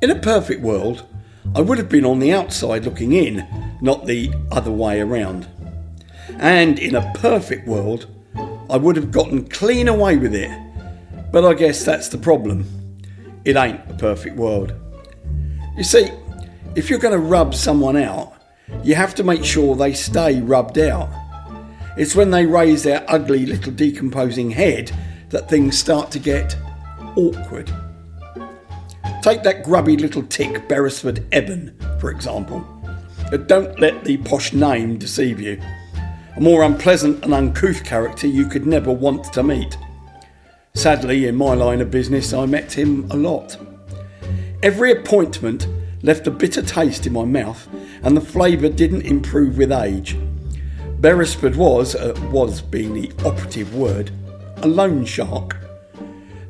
In a perfect world, I would have been on the outside looking in, not the other way around. And in a perfect world, I would have gotten clean away with it. But I guess that's the problem. It ain't a perfect world. You see, if you're going to rub someone out, you have to make sure they stay rubbed out. It's when they raise their ugly little decomposing head that things start to get awkward. Take that grubby little tick Beresford Eben, for example. Don't let the posh name deceive you. A more unpleasant and uncouth character you could never want to meet. Sadly, in my line of business, I met him a lot. Every appointment left a bitter taste in my mouth, and the flavour didn't improve with age. Beresford was being the operative word, a loan shark.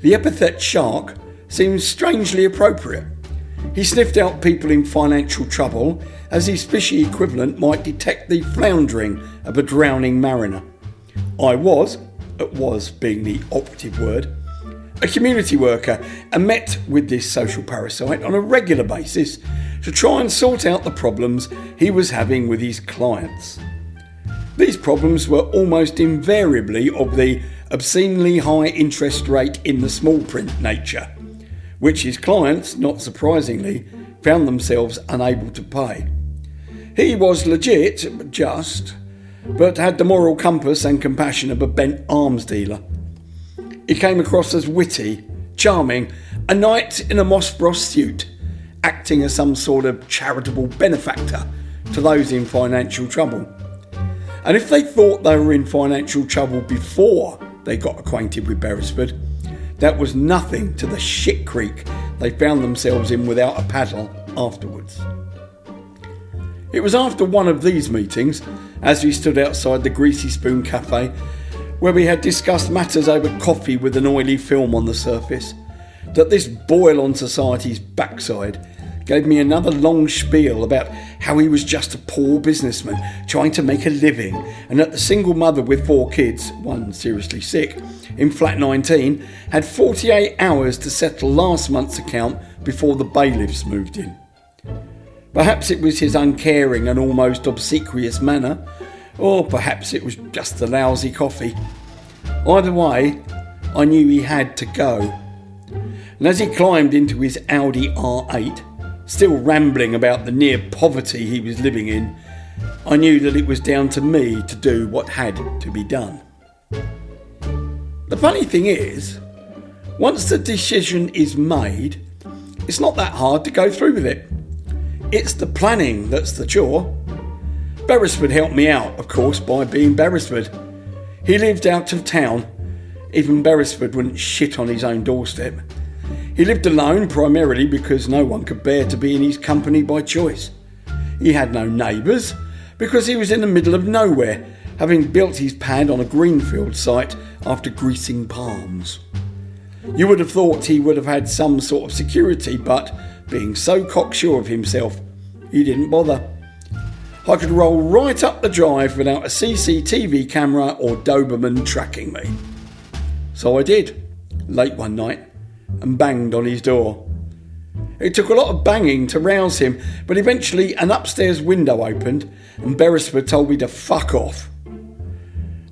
The epithet shark seems strangely appropriate. He sniffed out people in financial trouble as his fishy equivalent might detect the floundering of a drowning mariner. I was being the operative word, a community worker, and met with this social parasite on a regular basis to try and sort out the problems he was having with his clients. These problems were almost invariably of the obscenely high interest rate in the small print nature, which his clients, not surprisingly, found themselves unable to pay. He was legit, but had the moral compass and compassion of a bent arms dealer. He came across as witty, charming, a knight in a Moss-Bros suit, acting as some sort of charitable benefactor to those in financial trouble. And if they thought they were in financial trouble before they got acquainted with Beresford, that was nothing to the shit creek they found themselves in without a paddle afterwards. It was after one of these meetings, as we stood outside the Greasy Spoon Cafe, where we had discussed matters over coffee with an oily film on the surface, that this boil on society's backside gave me another long spiel about how he was just a poor businessman trying to make a living, and that the single mother with 4 kids, one seriously sick, in flat 19, had 48 hours to settle last month's account before the bailiffs moved in. Perhaps it was his uncaring and almost obsequious manner, or perhaps it was just the lousy coffee. Either way, I knew he had to go. And as he climbed into his Audi R8, still rambling about the near poverty he was living in, I knew that it was down to me to do what had to be done. The funny thing is, once the decision is made, it's not that hard to go through with it. It's the planning that's the chore. Beresford helped me out, of course, by being Beresford. He lived out of town. Even Beresford wouldn't shit on his own doorstep. He lived alone primarily because no one could bear to be in his company by choice. He had no neighbours because he was in the middle of nowhere, having built his pad on a greenfield site after greasing palms. You would have thought he would have had some sort of security, but being so cocksure of himself, he didn't bother. I could roll right up the drive without a CCTV camera or Doberman tracking me. So I did, late one night, and banged on his door. It took a lot of banging to rouse him, but eventually an upstairs window opened and Beresford told me to fuck off.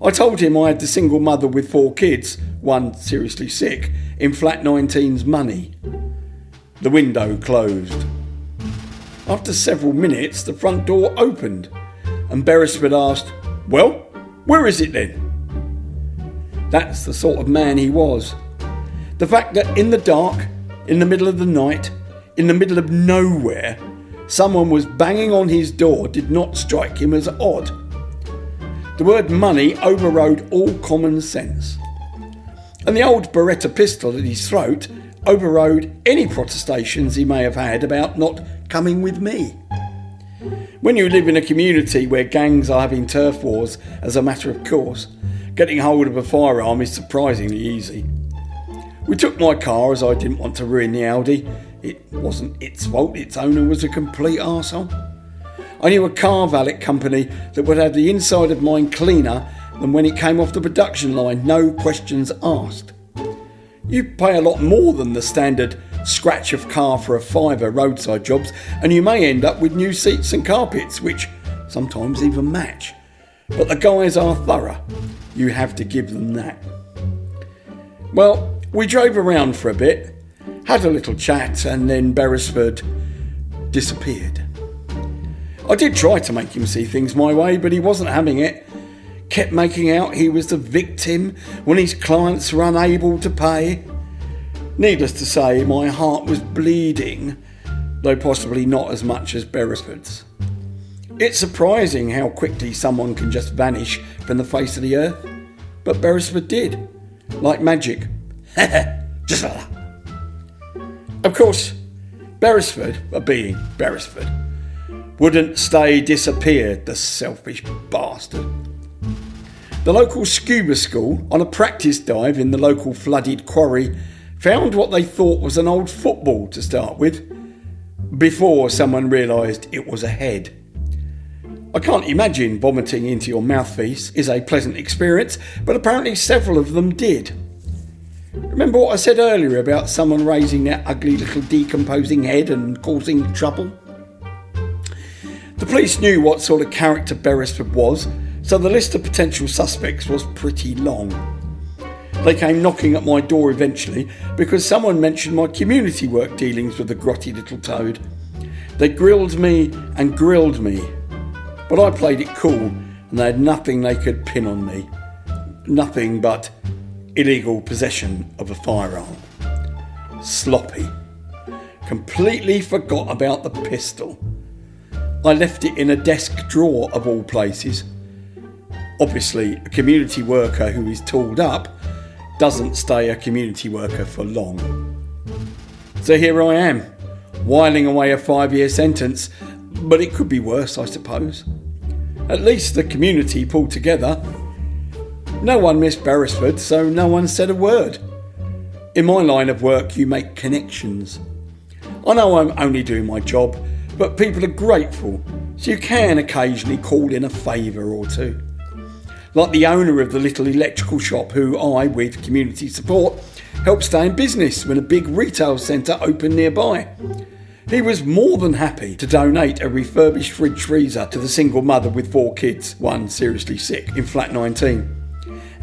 I told him I had the single mother with 4 kids, one seriously sick, in flat 19's money. The window closed. After several minutes, the front door opened and Beresford asked, "Well, where is it then?" That's the sort of man he was. The fact that in the dark, in the middle of the night, in the middle of nowhere, someone was banging on his door did not strike him as odd. The word money overrode all common sense. And the old Beretta pistol at his throat overrode any protestations he may have had about not coming with me. When you live in a community where gangs are having turf wars as a matter of course, getting hold of a firearm is surprisingly easy. We took my car as I didn't want to ruin the Audi. It wasn't its fault, its owner was a complete arsehole. I knew a car valet company that would have the inside of mine cleaner than when it came off the production line, no questions asked. You pay a lot more than the standard scratch a car for a £5 roadside jobs, and you may end up with new seats and carpets, which sometimes even match. But the guys are thorough. You have to give them that. Well, we drove around for a bit, had a little chat, and then Beresford disappeared. I did try to make him see things my way, but he wasn't having it. Kept making out he was the victim when his clients were unable to pay. Needless to say, my heart was bleeding, though possibly not as much as Beresford's. It's surprising how quickly someone can just vanish from the face of the earth, but Beresford did, like magic. Just like that. Of course, Beresford, being Beresford, wouldn't stay disappeared, the selfish bastard. The local scuba school, on a practice dive in the local flooded quarry, found what they thought was an old football to start with, before someone realised it was a head. I can't imagine vomiting into your mouthpiece is a pleasant experience, but apparently several of them did. Remember what I said earlier about someone raising that ugly little decomposing head and causing trouble? The police knew what sort of character Beresford was, so the list of potential suspects was pretty long. They came knocking at my door eventually because someone mentioned my community work dealings with the grotty little toad. They grilled me and grilled me, but I played it cool and they had nothing they could pin on me. Nothing but illegal possession of a firearm. Sloppy. Completely forgot about the pistol. I left it in a desk drawer of all places. Obviously, a community worker who is tooled up doesn't stay a community worker for long. So here I am, whiling away a 5-year sentence, but it could be worse, I suppose. At least the community pulled together. No one missed Beresford, so no one said a word. In my line of work, you make connections. I know I'm only doing my job, but people are grateful, so you can occasionally call in a favour or two. Like the owner of the little electrical shop who I, with community support, helped stay in business when a big retail centre opened nearby. He was more than happy to donate a refurbished fridge freezer to the single mother with 4 kids, one seriously sick, in flat 19.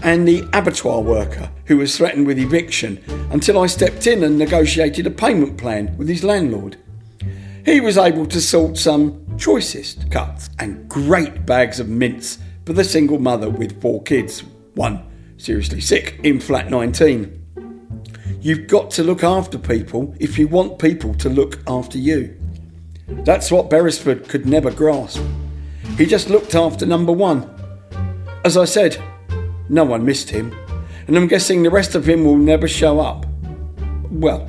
And the abattoir worker who was threatened with eviction until I stepped in and negotiated a payment plan with his landlord. He was able to sort some choicest cuts and great bags of mince for the single mother with 4 kids, one seriously sick, in flat 19. You've got to look after people if you want people to look after you. That's what Beresford could never grasp. He just looked after number one. As I said, no one missed him, and I'm guessing the rest of him will never show up. Well,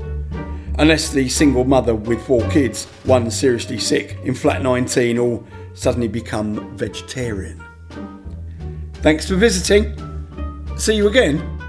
unless the single mother with 4 kids, one seriously sick, in flat 19, all suddenly become vegetarian. Thanks for visiting. See you again.